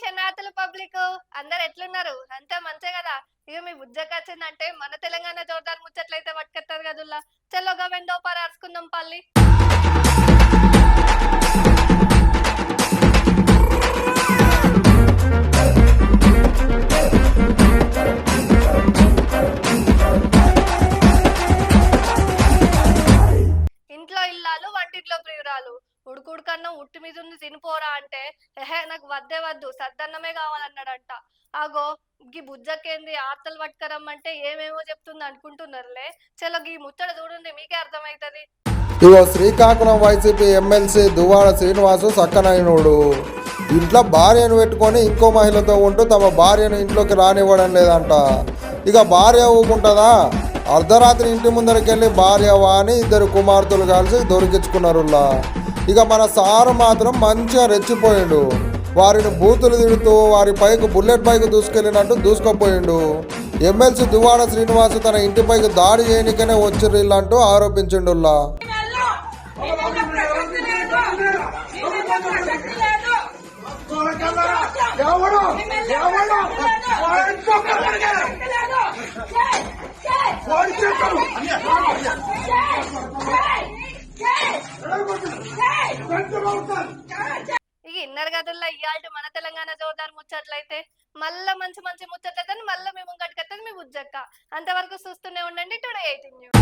శనార్థులు public అందరు ఎట్లున్నారు? అంతా మంచే కదా. ఇక మీ బుజ్జకొచ్చిందంటే మన తెలంగాణ జోర్దార్ ముచ్చట్లయితే పట్టుకొత్తది కదుల్లా. చలో గవెందో పార అరుచుకుందాం పల్లి. ఇంట్లో ఇల్లాలు వంటింట్లో ప్రియురాలు. ఉడుకుడుకన్నం ఉట్టి మీద ఉంది తినిపోరా అంటే ఎహే నాకు వద్దే వద్దు సద్దన్నమే కావాలన్నాడంట. ఆగో గీ బుజ్జకేంది ఆర్తలు పట్టుకరమ్మంటే ఏమేమో చెప్తుంది అనుకుంటున్నారులే. చలో గీ ముచ్చట చూడండి మీకే అర్థమైతది. ఇగో శ్రీకాకుళం వైసీపీ ఎమ్మెల్సీ దువ్వాడ శ్రీనివాసు సక్కనైనోడు. ఇంట్లో భార్యను పెట్టుకొని ఇంకో మహిళతో ఉంటూ తమ భార్యను ఇంట్లోకి రానివ్వడం లేదంట. ఇక భార్య ఊకుంటుందా? అర్ధరాత్రి ఇంటి ముందరికెళ్ళి భార్యవా అని ఇద్దరు కుమార్తెలు కలిసి దొరికించుకున్నారులా. ఇక మన సారు మాత్రం మంచిగా రెచ్చిపోయిండు. వారిని బూతులు తిడుతూ వారి పైకి బుల్లెట్ బైక్ దూసుకెళ్ళినట్టు దూసుకుపోయిండు. ఎమ్మెల్సీ దువ్వాడ శ్రీనివాసు తన ఇంటిపైకి దాడి చేయనికనే వచ్చిర్రిల్లంటూ ఆరోపించిండుల్లా. ఇక ఇన్నర్ గదుల్లో ఇయ్యాల్టి మన తెలంగాణ జోర్దార్ ముచ్చట్లయితే మళ్ళా మంచి మంచి ముచ్చట్లయితే మళ్ళీ మేము గట్టుకెత్తది మీ బుజ్జక్క. అంతవరకు చూస్తూనే ఉండండి టుడే 18 న్యూస్.